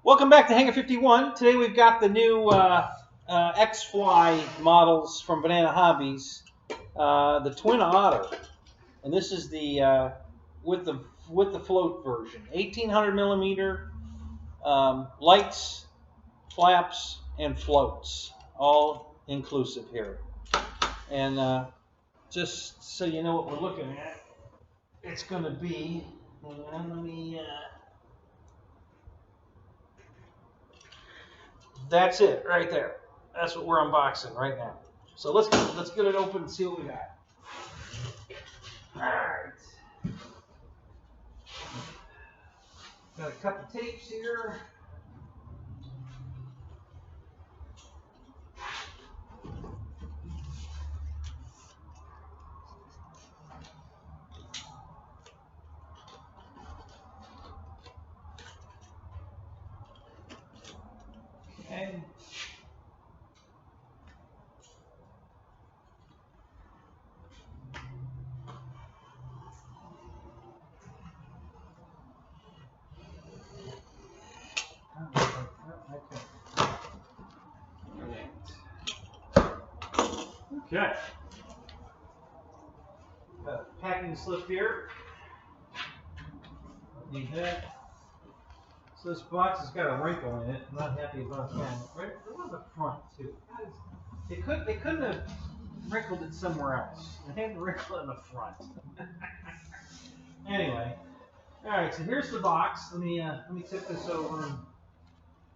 Welcome back to Hangar 51. Today we've got the new Xfly models from Banana Hobbies, the Twin Otter, and this is the with the float version, 1800 millimeter, lights, flaps, and floats, all inclusive here. And just so you know what we're looking at, it's going to be. Let me. That's it right there. That's what we're unboxing right now. So let's get it open and see what we got. All right. Got a couple tapes here. Okay. Okay. Got a packing slip here. Need that. So this box has got a wrinkle in it. I'm not happy about that. Right on the front too. They couldn't have wrinkled it somewhere else. They had to wrinkle it in the front. Anyway, all right. So here's the box. Let me tip this over and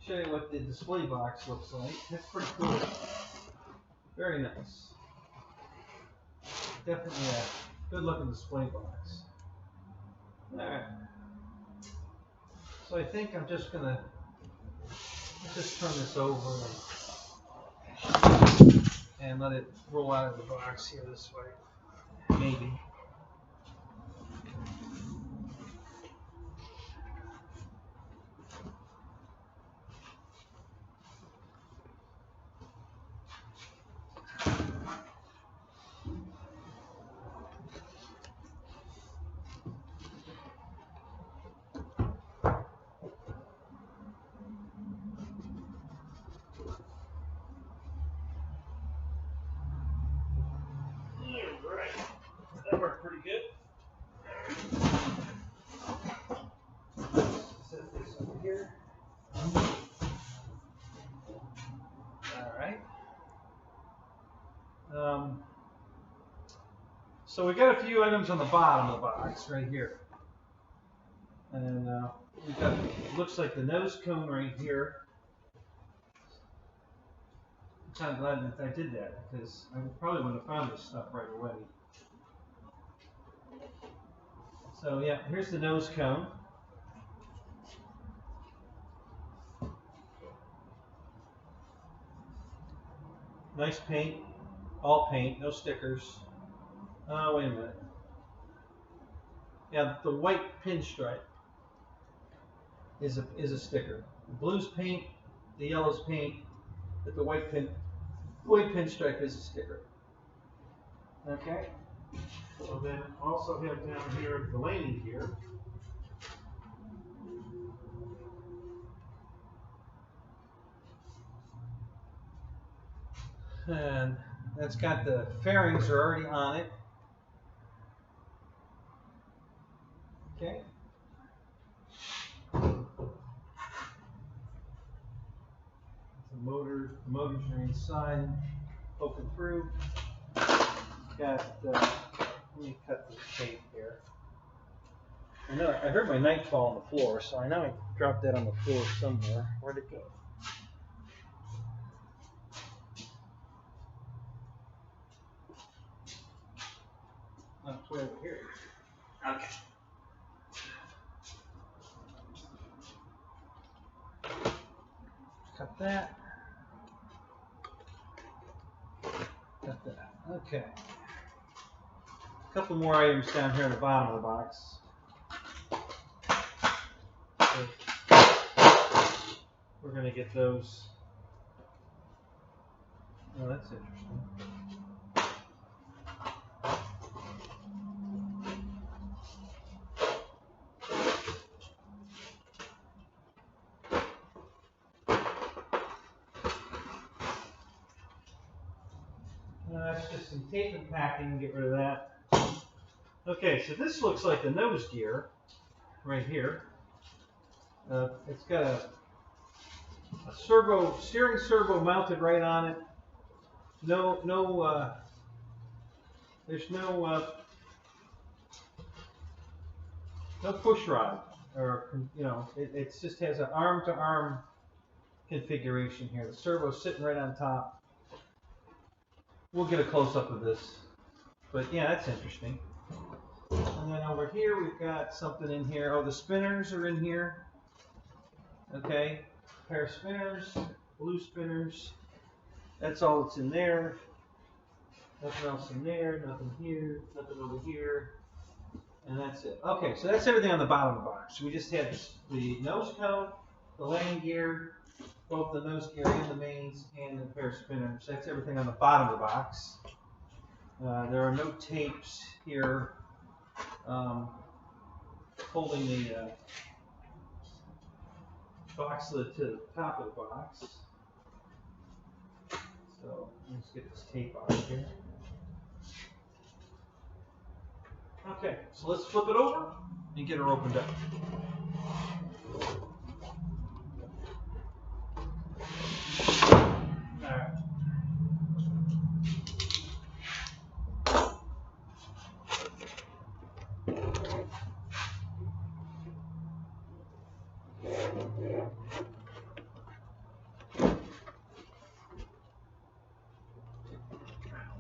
show you what the display box looks like. That's pretty cool. Very nice. Definitely a good looking display box. Alright. So I think I'm just gonna just turn this over and let it roll out of the box here this way. Maybe. That worked pretty good. Set this over here. Alright. So we got a few items on the bottom of the box right here. And we got, looks like the nose cone right here. I'm kind of glad that I did that because I probably wouldn't have found this stuff right away. So yeah, here's the nose cone. Nice paint, all paint, no stickers. Wait a minute. Yeah, the white pinstripe is a sticker. The blue's paint, the yellow's paint, but the white pinstripe is a sticker. Okay. So then also have down here the landing gear. And that's got the fairings are already on it. Okay. The motors are inside, poking through. Got let me cut this tape here. I heard my knife fall on the floor, so I know I dropped that on the floor somewhere. Where'd it go? Oh, it's way over here. Okay. Cut that. Cut that. Okay. A couple more items down here in the bottom of the box. So we're going to get those. Oh, that's interesting. That's just some tape and packing. Get rid of that. Okay, so this looks like the nose gear right here. It's got a steering servo mounted right on it. There's no push rod, or it just has an arm-to-arm configuration here. The servo's sitting right on top. We'll get a close-up of this, but yeah, that's interesting. And then over here we've got something in here. Oh, the spinners are in here. Okay, pair of spinners, blue spinners. That's all that's in there. Nothing else in there, nothing here, nothing over here, and that's it. Okay, so that's everything on the bottom of the box. We just had the nose cone, the landing gear, both the nose gear and the mains, and the pair of spinners. That's everything on the bottom of the box. There are no tapes here holding the box to the top of the box. So let's get this tape out of here. Okay, so let's flip it over and get her opened up. Alright.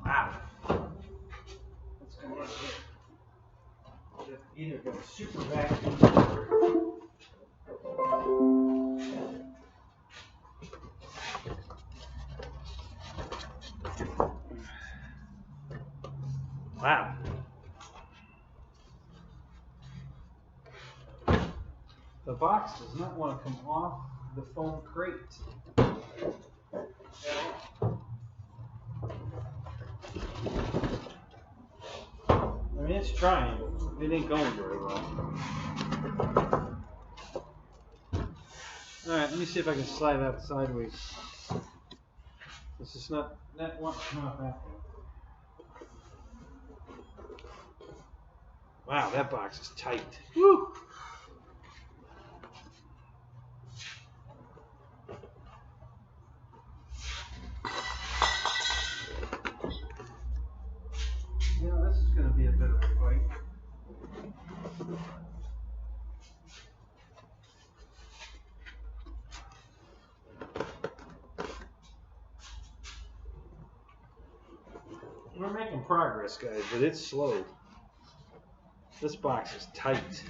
Wow. What's going on here? Either got a super vacuum or wow. The box does not want to come off the foam crate. I mean, it's trying, but it ain't going very well. Alright, let me see if I can slide that sideways. This is not that one. Not that one. Wow, that box is tight. Woo! You know, this is going to be a bit of a fight. We're making progress, guys, but it's slow. This box is tight.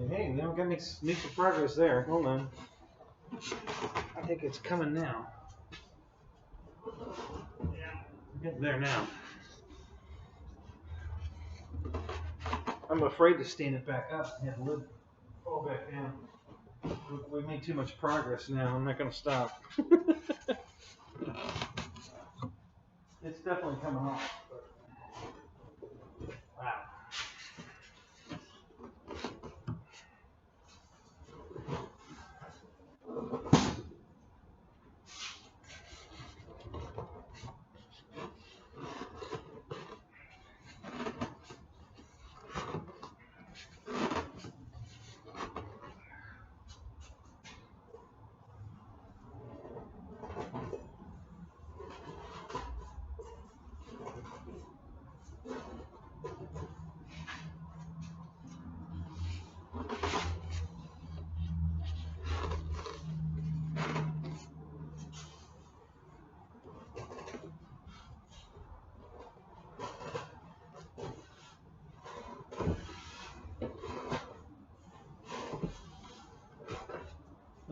Hey, we don't got make some progress there. Hold on. I think it's coming now. Yeah, we're getting there now. I'm afraid to stand it back up and have the lid fall back down. We made too much progress now. I'm not going to stop. It's definitely coming off. Wow.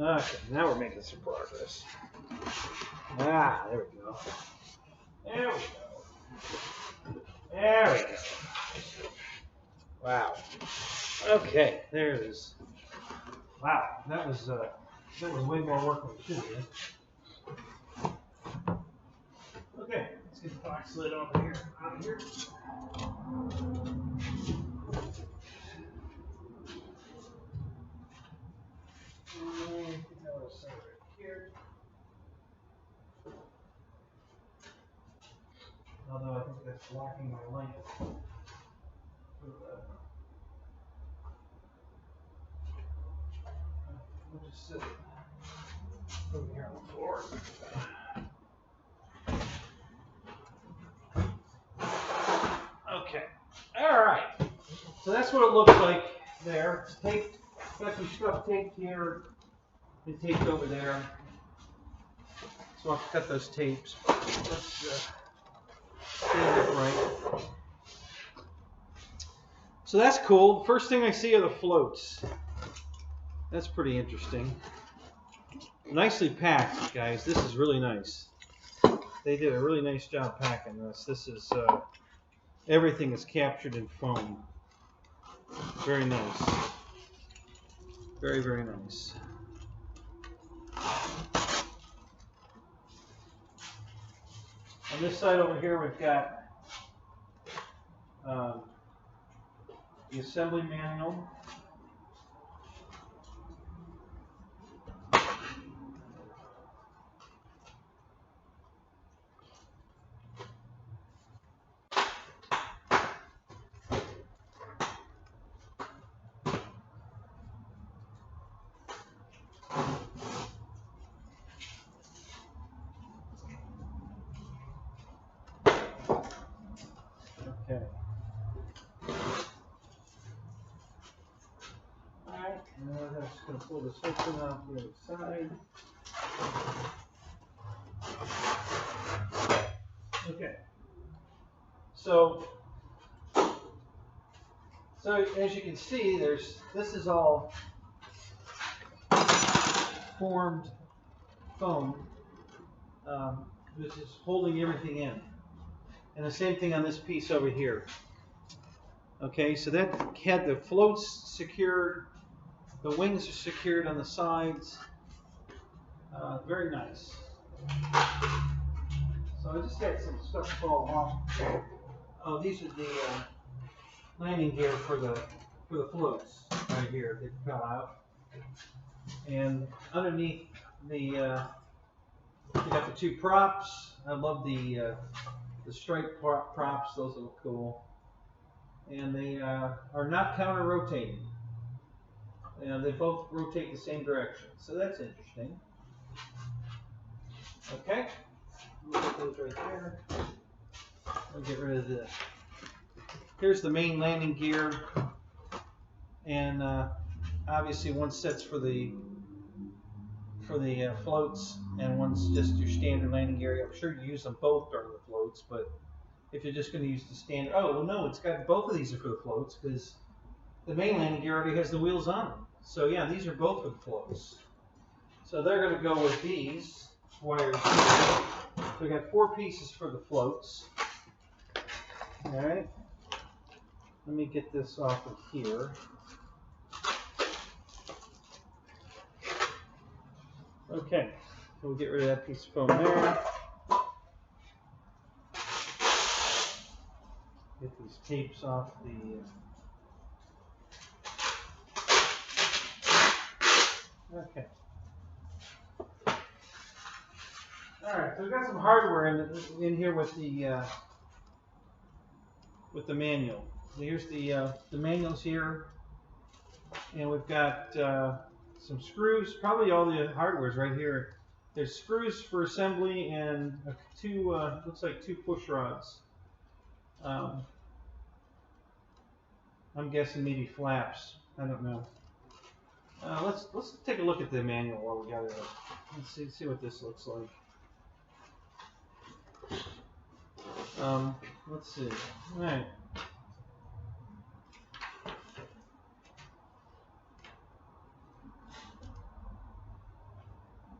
Okay, now we're making some progress. Ah, there we go. There we go. There we go. Wow. Okay, there it is. Wow, that was way more work than it should be. Okay, let's get the box lid over here. Out of here. Here. Although I think that's blocking my light. We'll just sit over here on the floor. Okay. All right. So that's what it looks like there. It's taped. Got some stuff taped here and taped over there. So I'll cut those tapes. Let's stand it right. So that's cool. First thing I see are the floats. That's pretty interesting. Nicely packed, guys. This is really nice. They did a really nice job packing this. This is everything is captured in foam. Very nice. Very, very nice. On this side over here, we've got the assembly manual. Okay. Alright, and then I'm just going to pull this open off the other side. Okay. So as you can see, this is all formed foam, which is holding everything in. And the same thing on this piece over here. Okay, so that had the floats secured, the wings are secured on the sides. Very nice. So I just had some stuff fall off. Oh, these are the landing gear for the floats right here. They fell out. And underneath you got the two props. I love the strike props. Those look cool. And they are not counter-rotating. And they both rotate the same direction. So that's interesting. Okay. We'll put those right there. I'll get rid of this. Here's the main landing gear. And obviously one set's for the floats, and one's just your standard landing gear. I'm sure you use them both during the floats, but if you're just going to use the standard, oh well, no, it's got both of these are for the floats because the main landing gear already has the wheels on them. So yeah, these are both for the floats. So they're going to go with these wires here. So we got 4 pieces for the floats. All right. Let me get this off of here. Okay, so we'll get rid of that piece of foam there. Get these tapes off the... Okay. Alright, so we've got some hardware in here with the manual. So here's the manuals here. And we've got some screws, probably all the hardware's right here. There's screws for assembly and looks like 2 push rods. I'm guessing maybe flaps. I don't know. Let's take a look at the manual while we got it. Let's see what this looks like. Let's see. All right.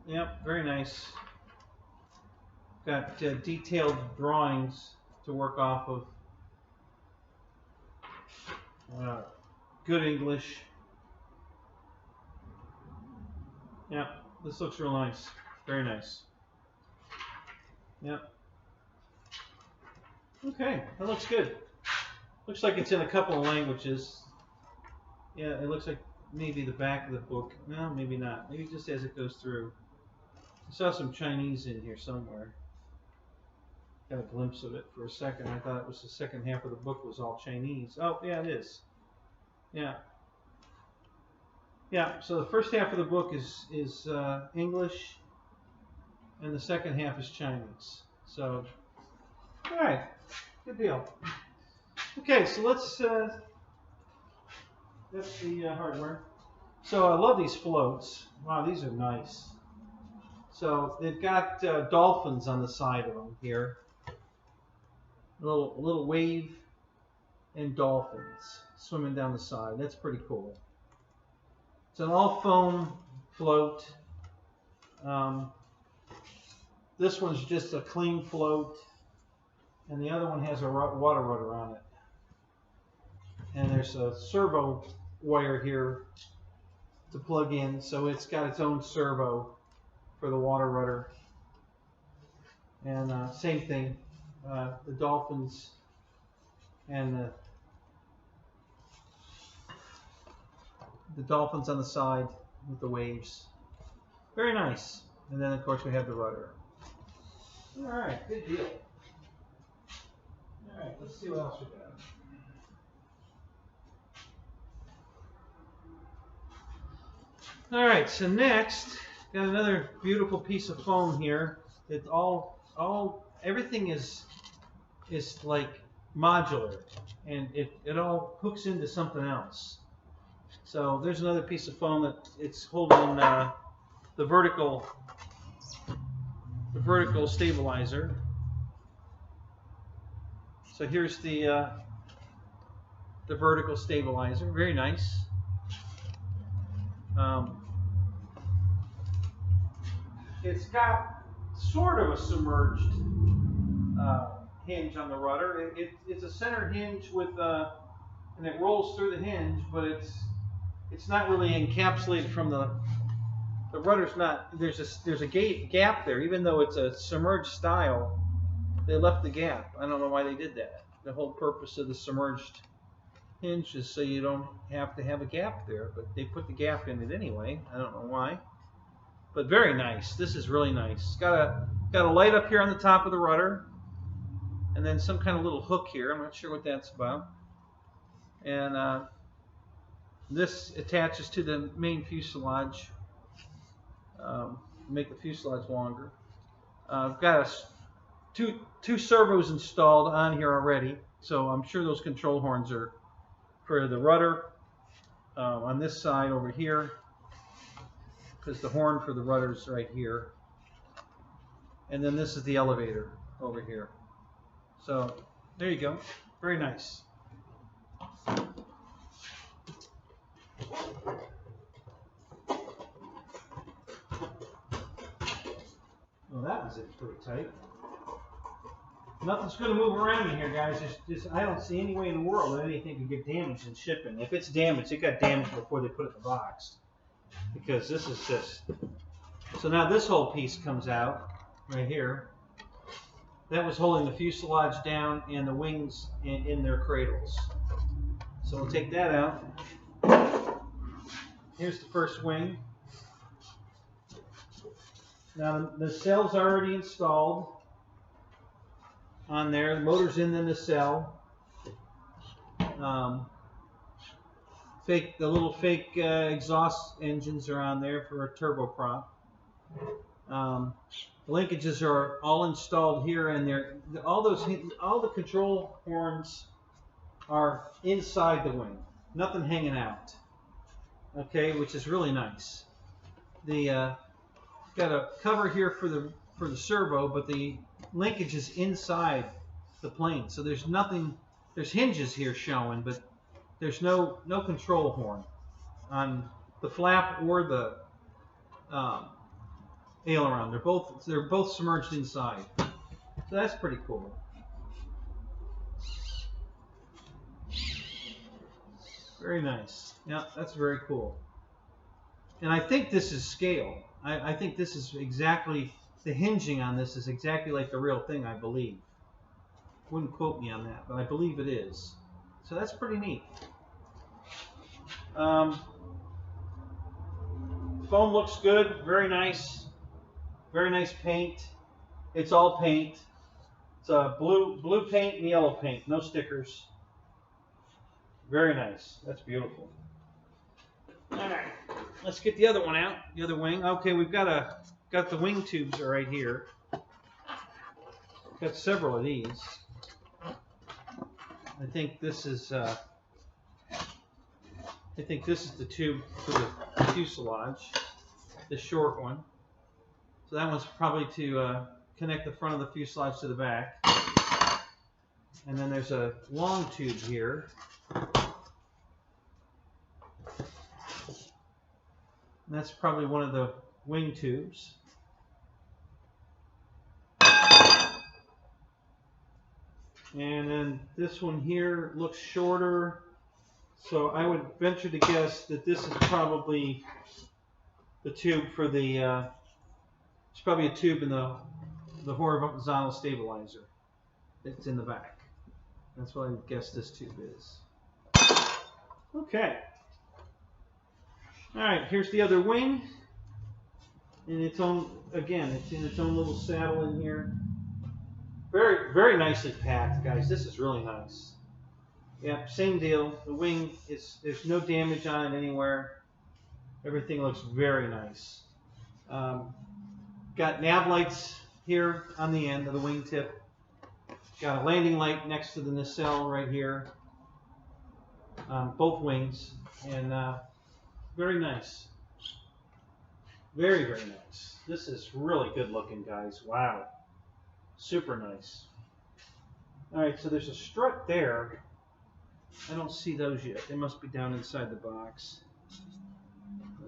Yep, very nice. Got detailed drawings to work off of. Good English. Yep, this looks real nice. Very nice. Yep. Okay, that looks good. Looks like it's in a couple of languages. Yeah, it looks like maybe the back of the book. No, maybe not. Maybe just as it goes through. I saw some Chinese in here somewhere. Got a glimpse of it for a second. I thought it was the second half of the book was all Chinese. Oh, yeah, it is. Yeah. Yeah, so the first half of the book is English, and the second half is Chinese. So, all right, good deal. Okay, so let's, that's the hardware. So I love these floats. Wow, these are nice. So they've got dolphins on the side of them here. A little wave and dolphins swimming down the side. That's pretty cool. It's an all foam float. This one's just a clean float, and the other one has a water rudder on it. And there's a servo wire here to plug in, so it's got its own servo for the water rudder. And same thing, the dolphins and the dolphins on the side with the waves. Very nice. And then of course we have the rudder. All right, good deal. All right, let's see what else we got. All right, so next, got another beautiful piece of foam here. It everything is like modular, and it all hooks into something else. So there's another piece of foam that it's holding the vertical stabilizer. So here's the vertical stabilizer, very nice. It's got sort of a submerged hinge on the rudder. It's a center hinge with and it rolls through the hinge, but it's not really encapsulated from the rudder's not. There's a gap there, even though it's a submerged style. They left the gap. I don't know why they did that. The whole purpose of the submerged hinge is so you don't have to have a gap there, but they put the gap in it anyway. I don't know why, but very nice. This is really nice. It's got a light up here on the top of the rudder, and then some kind of little hook here. I'm not sure what that's about. And this attaches to the main fuselage, make the fuselage longer. I've got two servos installed on here already, so I'm sure those control horns are for the rudder on this side over here, because the horn for the rudder is right here. And then this is the elevator over here. So there you go. Very nice. Well, that was it, pretty tight. Nothing's going to move around in here, guys. Just I don't see any way in the world that anything could get damaged in shipping. If it's damaged, it got damaged before they put it in the box. Because this is just... So now this whole piece comes out right here. That was holding the fuselage down and the wings in their cradles. So we'll take that out. Here's the first wing. Now the cell's already installed on there. The motor's in the nacelle. The little fake exhaust engines are on there for a turboprop. The linkages are all installed here, and all the control horns are inside the wing. Nothing hanging out. Okay, which is really nice. The got a cover here for the servo, but the linkage is inside the plane. So there's nothing. There's hinges here showing, but there's no control horn on the flap or the aileron. They're both submerged inside. So that's pretty cool. Very nice. Yeah, that's very cool. And I think this is scale. I think this is exactly, the hinging on this is exactly like the real thing, I believe. Wouldn't quote me on that, but I believe it is. So that's pretty neat. Foam looks good. Very nice. Very nice paint. It's all paint. It's blue paint and yellow paint. No stickers. Very nice. That's beautiful. All right. Let's get the other one out. The other wing. Okay, we've got the wing tubes are right here. Got several of these. I think this is the tube for the fuselage, the short one. So that one's probably to connect the front of the fuselage to the back. And then there's a long tube here. And that's probably one of the wing tubes. And then this one here looks shorter, so I would venture to guess that this is probably the tube for the, it's probably a tube in the horizontal stabilizer. It's in the back. That's what I would guess this tube is. Okay. All right, here's the other wing. In its own, again, it's in its own little saddle in here. Very, very nicely packed, guys. This is really nice. Yeah, same deal. The wing there's no damage on it anywhere. Everything looks very nice. Got nav lights here on the end of the wingtip. Got a landing light next to the nacelle right here. Both wings, and very nice. Very, very nice. This is really good looking, guys. Wow. Super nice. All right, so there's a strut there. I don't see those yet. They must be down inside the box.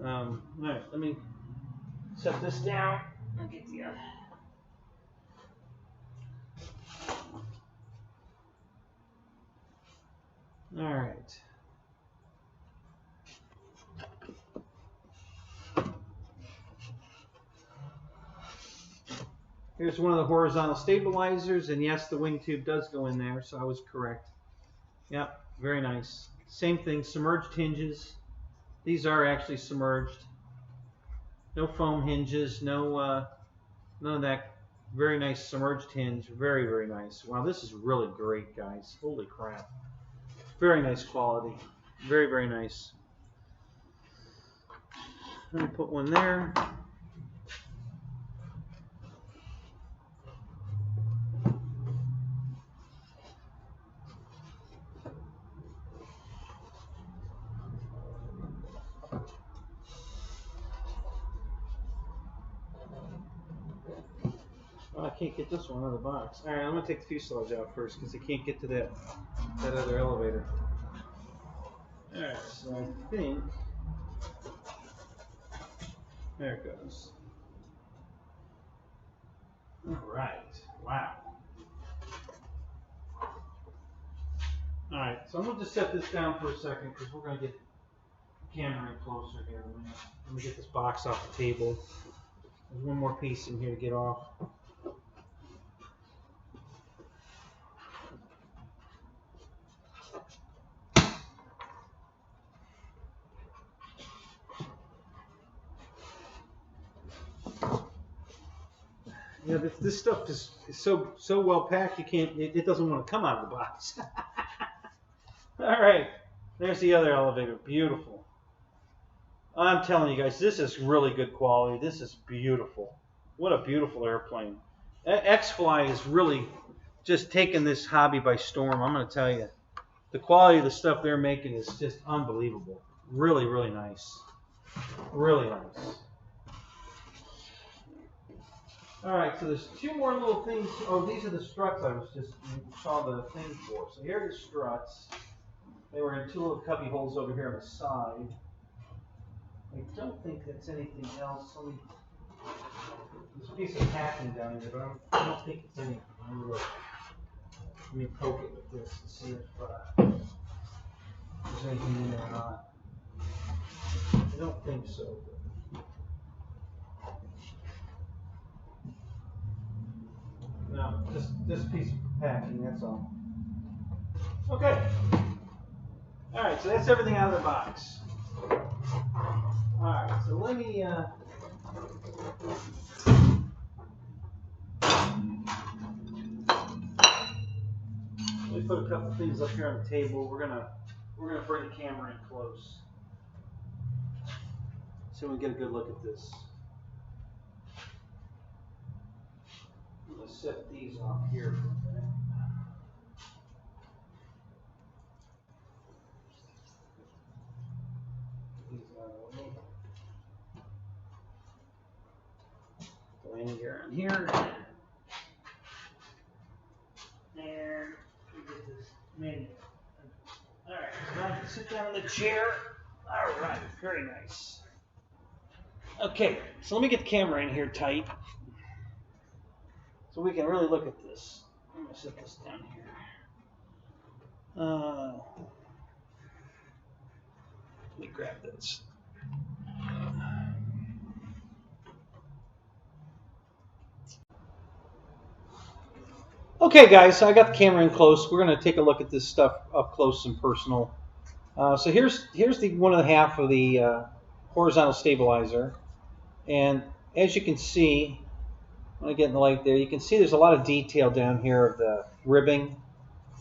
All right, let me set this down. I'll get the other. All right. Here's one of the horizontal stabilizers, and yes, the wing tube does go in there, so I was correct. Yep, very nice. Same thing, submerged hinges. These are actually submerged. No foam hinges, no none of that. Very nice submerged hinge. Very, very nice. Wow, this is really great, guys. Holy crap. Very nice quality. Very, very nice. Let me put one there. Oh, I can't get this one out of the box. All right, I'm gonna take the fuselage out first because I can't get to that other elevator. All right, so I think there it goes. All right, wow. All right, so I'm gonna just set this down for a second because we're gonna get the camera in closer here. Let me get this box off the table. There's one more piece in here to get off. Yeah, this stuff is so well packed. It doesn't want to come out of the box. All right, there's the other elevator. Beautiful. I'm telling you guys, this is really good quality. This is beautiful. What a beautiful airplane. Xfly is really just taking this hobby by storm. I'm going to tell you, the quality of the stuff they're making is just unbelievable. Really, really nice. Really nice. All right, so there's two more little things. Oh, these are the struts I was just saw the thing for. So here are the struts. They were in two little cubby holes over here on the side. I don't think that's anything else. Let me There's a piece of packing down here, but I don't think it's anything. Let me poke it with this and see if there's anything in there or not. I don't think so. No, just this piece of packing, that's all. Okay. Alright, so that's everything out of the box. Alright, so let me put a couple things up here on the table. We're gonna bring the camera in close so we can get a good look at this. I'm gonna set these off here for a minute. These out of the way. Put the landing gear on here. And we get this menu. Alright, so now I can sit down in the chair. Alright, very nice. Okay, so let me get the camera in here tight so we can really look at this. I'm going to set this down here. Let me grab this. Okay, guys, so I got the camera in close. We're going to take a look at this stuff up close and personal. So here's the one and a half of the horizontal stabilizer, and as you can see, when I get in the light there, you can see there's a lot of detail down here of the ribbing,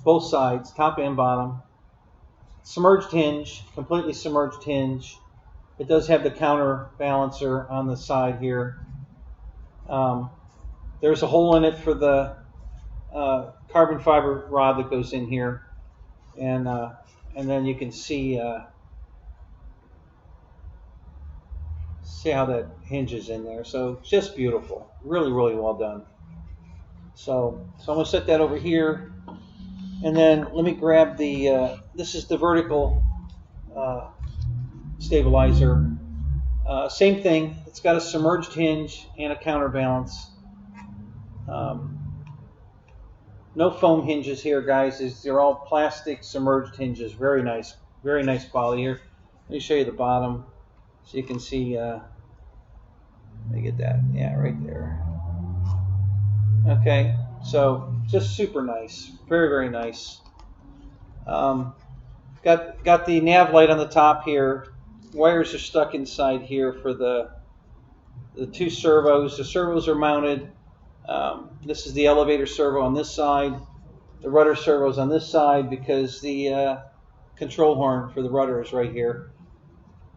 both sides, top and bottom. Submerged hinge, completely submerged hinge. It does have the counterbalancer on the side here. There's a hole in it for the carbon fiber rod that goes in here, and then you can see how that hinges in there. So just beautiful, really, really well done. So I'm gonna set that over here, and then let me grab the. This is the vertical stabilizer. Same thing. It's got a submerged hinge and a counterbalance. No foam hinges here, guys. They're all plastic submerged hinges. Very nice quality here. Let me show you the bottom so you can see. Let me get that. Yeah, right there. Okay, so just super nice. Very, very nice. Got the nav light on the top here. Wires are stuck inside here for the two servos. The servos are mounted. This is the elevator servo on this side. The rudder servo's on this side because the control horn for the rudder is right here.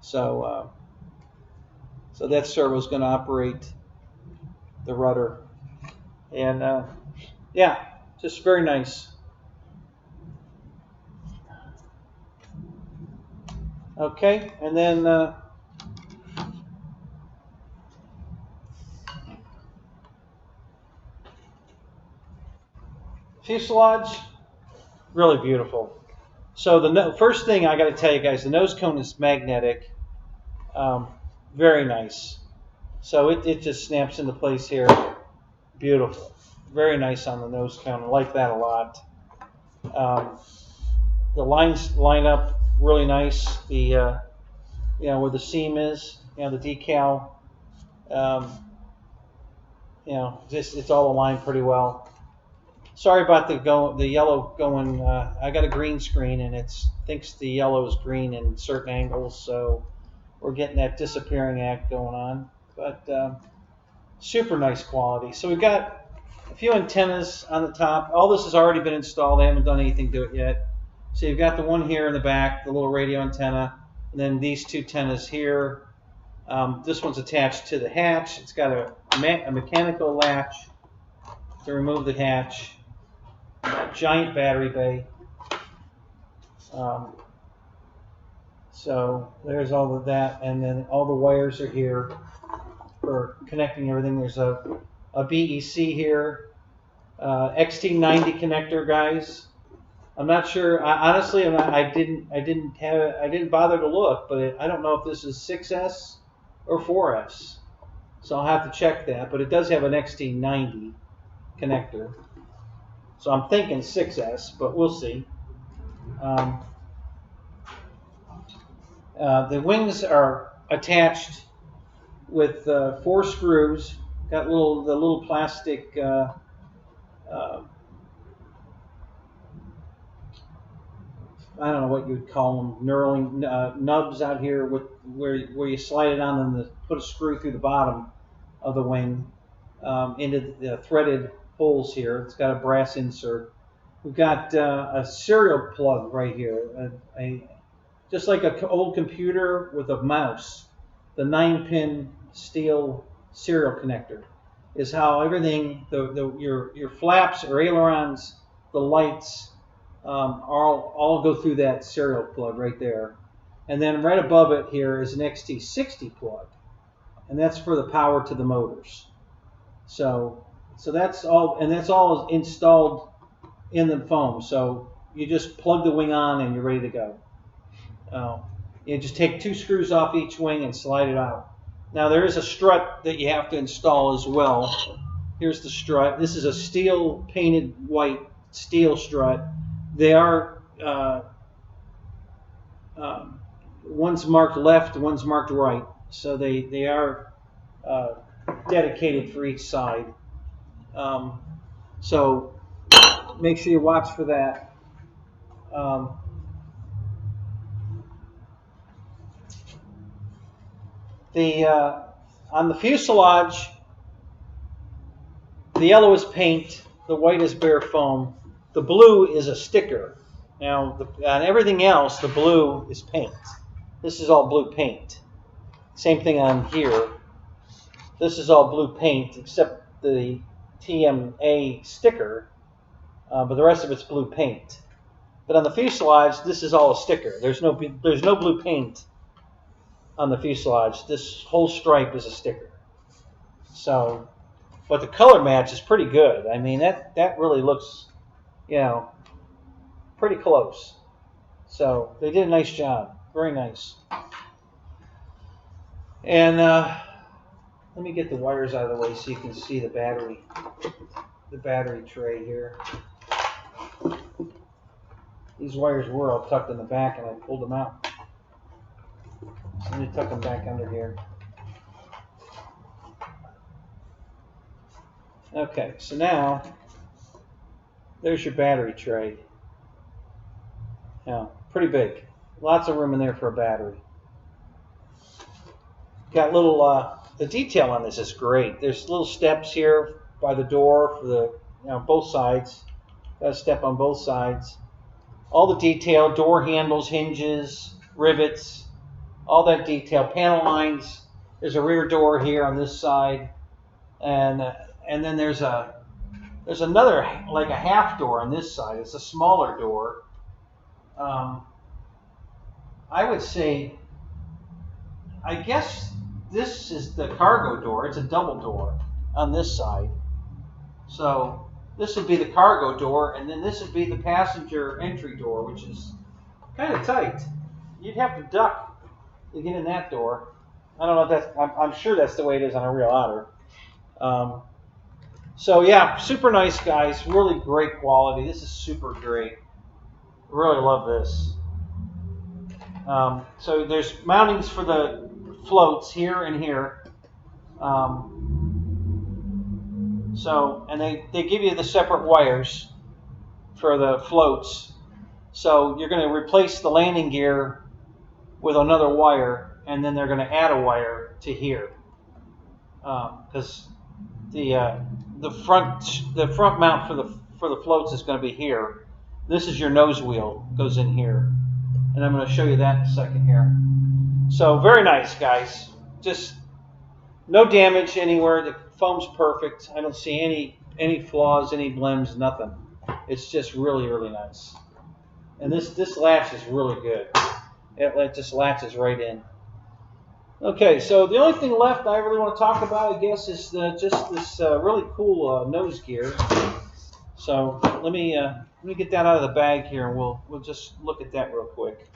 So that servo is going to operate the rudder. And yeah, just very nice. Okay, and then fuselage, really beautiful. So the first thing I got to tell you guys, the nose cone is magnetic. Very nice. So it just snaps into place here. Beautiful. Very nice on the nose cone. I like that a lot. The lines line up really nice. The where the seam is, the decal. It's all aligned pretty well. Sorry about the yellow going. I got a green screen and it thinks the yellow is green in certain angles, so we're getting that disappearing act going on. But super nice quality. So we've got a few antennas on the top. All this has already been installed. I haven't done anything to it yet. So you've got the one here in the back, the little radio antenna, and then these two antennas here. This one's attached to the hatch. It's got a mechanical latch to remove the hatch. Giant battery bay. So there's all of that, and then all the wires are here for connecting everything. There's a BEC here, XT90 connector, guys. I'm not sure. Honestly, I didn't bother to look, but I don't know if this is 6S or 4S. So I'll have to check that, but it does have an XT90 connector. So I'm thinking 6S, but we'll see. The wings are attached with 4 screws. Got the little plastic I don't know what you would call them, knurling nubs out here with where you slide it on and put a screw through the bottom of the wing into the threaded holes here. It's got a brass insert. We've got a serial plug right here, just like an old computer with a mouse. The 9-pin steel serial connector is how everything, your flaps or ailerons, the lights, all go through that serial plug right there. And then right above it here is an XT60 plug, and that's for the power to the motors. So that's all, and that's all installed in the foam. So you just plug the wing on and you're ready to go. You just take 2 screws off each wing and slide it out. Now there is a strut that you have to install as well. Here's the strut. This is a steel painted white steel strut. They are one's marked left, one's marked right, so they are dedicated for each side. So make sure you watch for that. On the fuselage, the yellow is paint, the white is bare foam, the blue is a sticker. Now, on everything else, the blue is paint. This is all blue paint. Same thing on here. This is all blue paint except the TMA sticker, but the rest of it's blue paint. But on the fuselage, this is all a sticker. There's no blue paint on the fuselage. This whole stripe is a sticker. So, but the color match is pretty good. I mean, that really looks, pretty close. So they did a nice job. Very nice. And let me get the wires out of the way so you can see the battery tray here. These wires were all tucked in the back and I pulled them out. So let me tuck them back under here. Okay, so now there's your battery tray. Now, pretty big. Lots of room in there for a battery. Got little, the detail on this is great. There's little steps here by the door for the, both sides. Got a step on both sides. All the detail, door handles, hinges, rivets, all that detail. Panel lines. There's a rear door here on this side, and then there's another, like a half door on this side. It's a smaller door. I would say, I guess this is the cargo door. It's a double door on this side. So this would be the cargo door, and then this would be the passenger entry door, which is kind of tight. You'd have to duck to get in that door. I don't know if that's, I'm sure that's the way it is on a real Otter. So yeah, super nice, guys. Really great quality. This is super great. Really love this. So there's mountings for the floats here and here. And they give you the separate wires for the floats. So you're going to replace the landing gear with another wire, and then they're going to add a wire to here. Because the front mount for the floats is going to be here. This is your nose wheel, goes in here. And I'm going to show you that in a second here. So very nice, guys. Just no damage anywhere. The foam's perfect. I don't see any flaws, any blems, nothing. It's just really, really nice. And this latch is really good. It just latches right in. Okay, so the only thing left I really want to talk about, I guess, is just this really cool nose gear. So let me get that out of the bag here, and we'll just look at that real quick.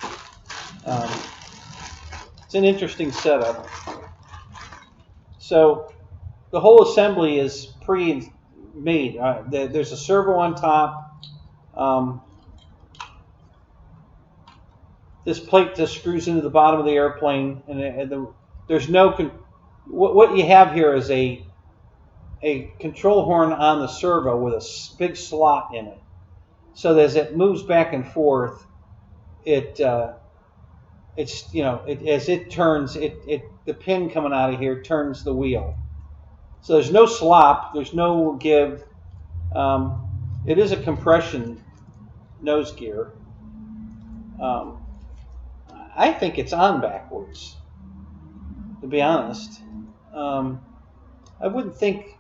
It's an interesting setup. So the whole assembly is pre-made. There's a servo on top. This plate just screws into the bottom of the airplane, and there's no. What you have here is a control horn on the servo with a big slot in it. So as it moves back and forth, as it turns, the pin coming out of here turns the wheel. So there's no slop, there's no give. It is a compression nose gear. I think it's on backwards, to be honest. I wouldn't think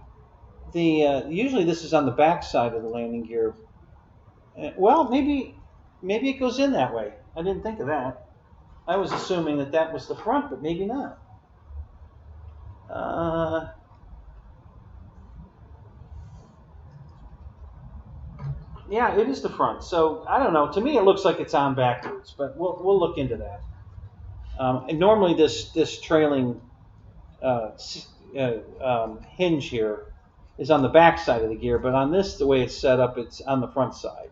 usually this is on the back side of the landing gear. Well, maybe it goes in that way. I didn't think of that. I was assuming that was the front, but maybe not. Yeah, it is the front. So I don't know. To me, it looks like it's on backwards, but we'll look into that. And normally this trailing hinge here is on the back side of the gear, but on this, the way it's set up, it's on the front side.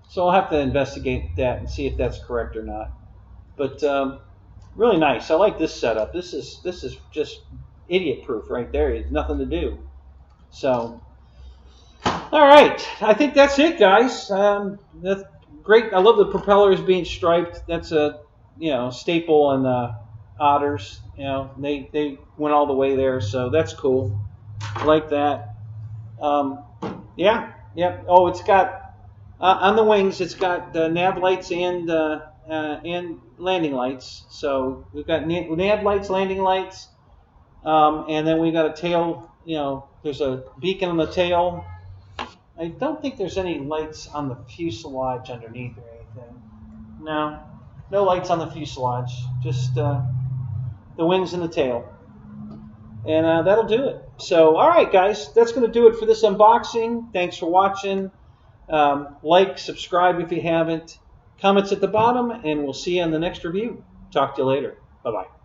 So I'll have to investigate that and see if that's correct or not. But really nice. I like this setup. This is just idiot-proof right there. There's nothing to do. So, all right. I think that's it, guys. That's great. I love the propellers being striped. That's a staple on Otters. They went all the way there, so that's cool. I like that. Yeah. Oh, it's got on the wings. It's got nav lights and landing lights. So we've got nav lights, landing lights, and then we got a tail. There's a beacon on the tail. I don't think there's any lights on the fuselage underneath or anything. No lights on the fuselage. Just the wings and the tail. And that'll do it. So, all right, guys, that's going to do it for this unboxing. Thanks for watching. Like, subscribe if you haven't. Comments at the bottom, and we'll see you on the next review. Talk to you later. Bye-bye.